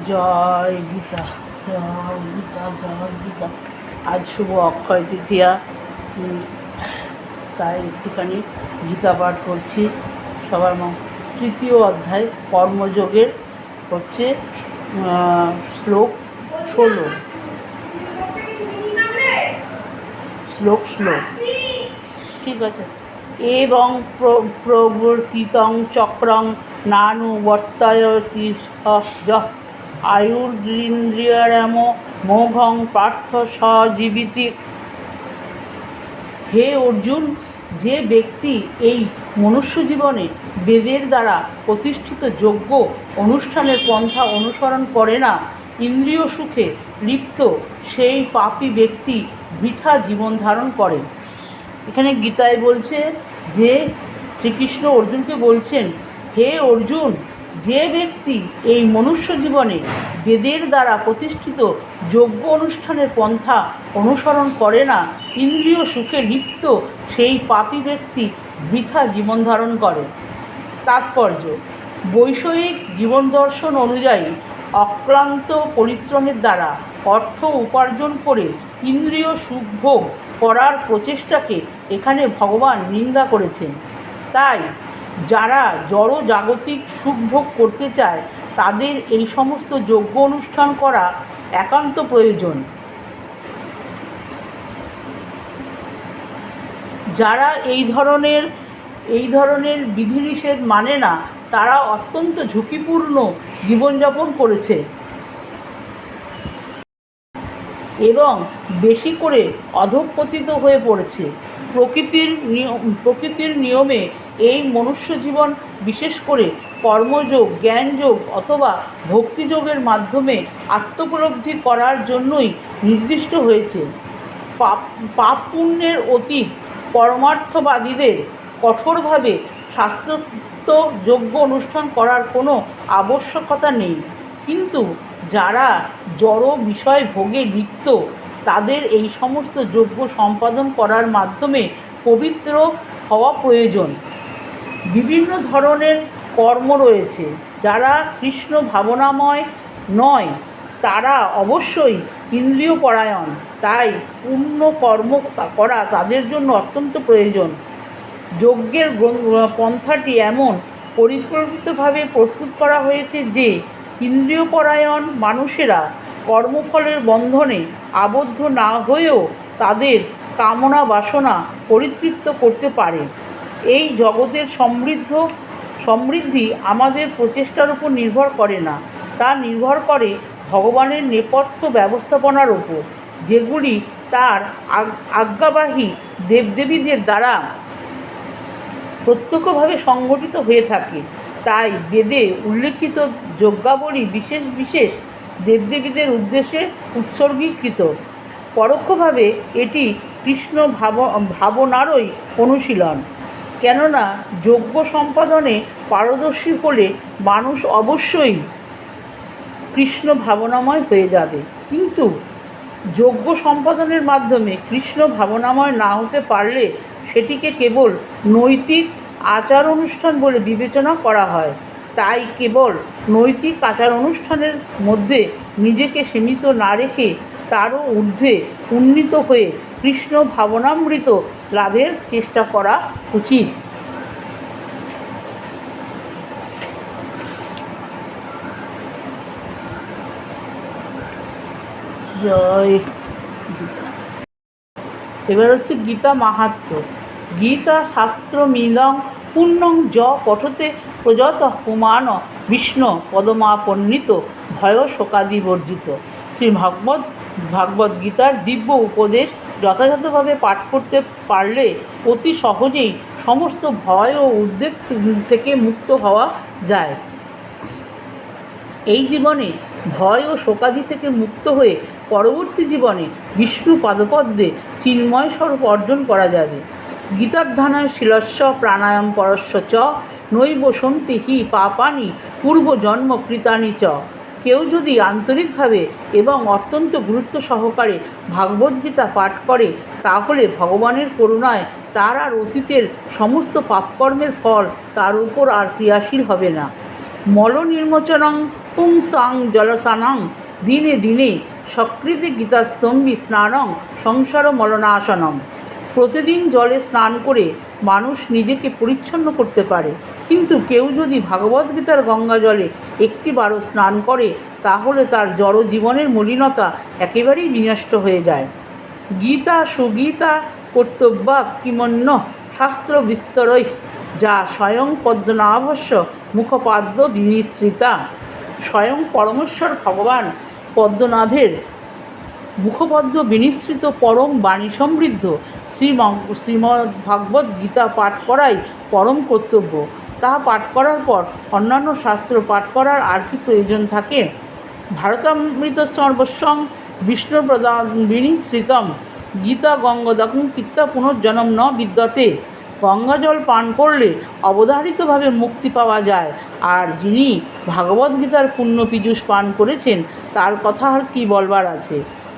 জয় গীতা, জয় গীতা, জয় গীতা। আজ শুভ অক্ষয় তৃতীয়া, তাই একটুখানি গীতা পাঠ করছি সবার তৃতীয় অধ্যায় কর্মযোগের হচ্ছে শ্লোক 16। শ্লোক ঠিক আছে। এবং প্রবর্তিতং চক্রং নানুবর্তয়তি যঃ আয়ুর্গৃন্দ্রিয়ারাম মোঘং পার্থ সজীবিতি। হে অর্জুন, যে ব্যক্তি এই মনুষ্য জীবনে বেদের দ্বারা প্রতিষ্ঠিত যজ্ঞ অনুষ্ঠানের পন্থা অনুসরণ করে না, ইন্দ্রিয় সুখে লিপ্ত, সেই পাপী ব্যক্তি বৃথা জীবন ধারণ করে। এখানে গীতায় বলছে যে শ্রীকৃষ্ণ অর্জুনকে বলছেন, হে অর্জুন, যে ব্যক্তি এই মনুষ্য জীবনে বেদের দ্বারা প্রতিষ্ঠিত যজ্ঞ অনুষ্ঠানের পন্থা অনুসরণ করে না, ইন্দ্রিয় সুখে লিপ্ত, সেই পাপী ব্যক্তি বৃথা জীবন ধারণ করে। তাৎপর্য: বৈষয়িক জীবন দর্শন অনুযায়ী অক্লান্ত পরিশ্রমের দ্বারা অর্থ উপার্জন করে ইন্দ্রিয় সুখভোগ করার প্রচেষ্টাকে এখানে ভগবান নিন্দা করেছেন। তাই যারা জড় জাগতিক সুখভোগ করতে চায় তাদের এই সমস্ত যজ্ঞ অনুষ্ঠান করা একান্ত প্রয়োজন। যারা এই ধরনের বিধিনিষেধ মানে না, তারা অত্যন্ত ঝুঁকিপূর্ণ জীবনযাপন করেছে এবং বেশি করে অধঃপতিত হয়ে পড়েছে। প্রকৃতির নিয়মে এই মনুষ্য জীবন বিশেষ করে কর্মযোগ, জ্ঞানযোগ অথবা ভক্তিযোগের মাধ্যমে আত্মোপলব্ধি করার জন্যই নির্দিষ্ট হয়েছে। পাপ পুণ্যের অতীত পরমার্থবাদীদের কঠোরভাবে শাস্ত্রোক্ত যজ্ঞ অনুষ্ঠান করার কোনো আবশ্যকতা নেই, কিন্তু যারা জড় বিষয় ভোগে লিপ্ত তাদের এই সমস্ত যজ্ঞ সম্পাদন করার মাধ্যমে পবিত্র হওয়া প্রয়োজন। বিভিন্ন ধরনের কর্ম রয়েছে। যারা কৃষ্ণ ভাবনাময় নয় তারা অবশ্যই ইন্দ্রিয় পরায়ণ, তাই পূর্ণ কর্ম করা তাদের জন্য অত্যন্ত প্রয়োজন। যজ্ঞের পন্থাটি এমন পরিকল্পিতভাবে প্রস্তুত করা হয়েছে যে ইন্দ্রিয়পরায়ণ মানুষেরা কর্মফলের বন্ধনে আবদ্ধ না হয়েও তাদের কামনা বাসনা পরিতৃপ্ত করতে পারে। এই জগতের সমৃদ্ধি আমাদের প্রচেষ্টার উপর নির্ভর করে না, তা নির্ভর করে ভগবানের নেপথ্য ব্যবস্থাপনার উপর, যেগুলি তার আজ্ঞাবাহী দেবদেবীদের দ্বারা প্রত্যক্ষভাবে সংগঠিত হয়ে থাকে। তাই বেদে উল্লিখিত যজ্ঞাবলী বিশেষ বিশেষ দেবদেবীদের উদ্দেশ্যে উৎসর্গীকৃত। পরোক্ষভাবে এটি কৃষ্ণ ভাবনারই অনুশীলন। কেননা যজ্ঞ সম্পাদনে পারদর্শী হলে মানুষ অবশ্যই কৃষ্ণ ভাবনাময় হয়ে যাবে, কিন্তু যজ্ঞ সম্পাদনের মাধ্যমে কৃষ্ণ ভাবনাময় না হতে পারলে সেটিকে কেবল নৈতিক আচার অনুষ্ঠান বলে বিবেচনা করা হয়। তাই কেবল নৈতিক আচার অনুষ্ঠানের মধ্যে নিজেকে সীমিত না রেখে তারও ঊর্ধ্বে উন্নীত হয়ে কৃষ্ণ ভাবনামৃত লাভের চেষ্টা করা উচিত। জয় গীতা। এবার হচ্ছে গীতা মাহাত্ম্য। গীতা শাস্ত্র মিলং পুণ্যং য পঠতে প্রযত পুমান বিষ্ণু পদমাপন্বিত ভয় শোকাদি বর্জিত। শ্রী ভাগবত গীতার দিব্য উপদেশ যথাযথভাবে পাঠ করতে পারলে অতি সহজেই সমস্ত ভয় ও উদ্বেগ থেকে মুক্ত হওয়া যায়। এই জীবনে ভয় ও শোকাদি থেকে মুক্ত হয়ে পরবর্তী জীবনে বিষ্ণু পাদপদ্মে চিন্ময় স্বরূপ অর্জন করা যাবে। গীতাধ্যানায় শিলস্য প্রাণায়াম পরস্য চ নৈব সন্তি হি পাপানি পূর্বজন্ম কৃতানি চ। কেউ যদি আন্তরিকভাবে এবং অত্যন্ত গুরুত্ব সহকারে ভাগবদ্গীতা পাঠ করে তাহলে ভগবানের করুণায় তার আর অতীতের সমস্ত পাপকর্মের ফল তার উপর আর ক্রিয়াশীল হবে না। মল নির্মোচনং পুংসাং জলসানাং দিনে দিনে সকৃতি গীতাস্তম্ভী স্নানং সংসার মলনাশনম। প্রতিদিন জলে স্নান করে মানুষ নিজেকে পরিচ্ছন্ন করতে পারে, কিন্তু কেউ যদি ভাগবদ্গীতার গঙ্গা জলে একটিবারও স্নান করে তাহলে তার জড় জীবনের মলিনতা একেবারেই বিনষ্ট হয়ে যায়। গীতা সুগীতা কর্তব্যা কিমন্য শাস্ত্র বিস্তরৈ, যা স্বয়ং পদ্মনাভস্য মুখপাদ্য বিনিসৃতা। স্বয়ং পরমেশ্বর ভগবান পদ্মনাভের মুখপদ্ম বিনিসৃত পরম বাণী সমৃদ্ধ শ্রীমদ্ ভাগবত গীতা পাঠ করাই পরম কর্তব্য। তাহা পাঠ করার পর অন্যান্য শাস্ত্র পাঠ করার আর কি প্রয়োজন থাকে? ভারতামৃত সর্বস্বং বিষ্ণুপ্রদান বিনিসৃতম গীতা গঙ্গোদকং পিত্তা পুনর্জন্ম ন বিদ্যতে। গঙ্গাজল পান করলে অবধারিতভাবে মুক্তি পাওয়া যায়, আর যিনি ভাগবদ্গীতার পুণ্য পীযূষ পান করেছেন তার কথা আর কি বলবার আছে।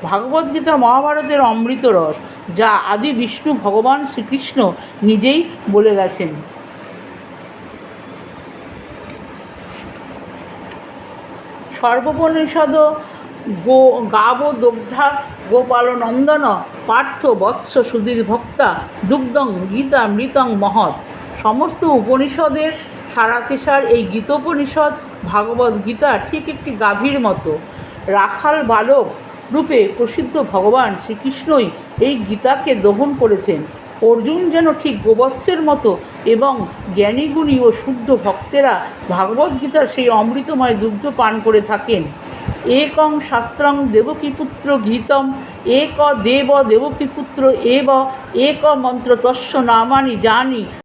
ভাগবদ্গীতা মহাভারতের অমৃত রস, যা আদি বিষ্ণু ভগবান শ্রীকৃষ্ণ নিজেই বলে গেছেন। সর্বোপনিষদ গাব দগ্ধা গোপালনন্দন পার্থ বৎস সুধীর ভক্তা দুগ্ধং গীতা মৃতং মহৎ। সমস্ত উপনিষদের সারাতেসার এই গীতোপনিষদ ভাগবত গীতা ঠিক একটি গাভীর মতো। রাখাল বালক রূপে প্রসিদ্ধ ভগবান শ্রীকৃষ্ণই এই গীতাকে দহন করেছেন। অর্জুন যেন ঠিক গোবৎসের মতো, এবং জ্ঞানীগুণী ও শুদ্ধ ভক্তেরা ভাগবদ্গীতার সেই অমৃতময় দুগ্ধ পান করে থাকেন। একং শাস্ত্রং দেবকীপুত্র গীতম এক দেব দেবকীপুত্র এব এক মন্ত্র তস্য নামানি জানি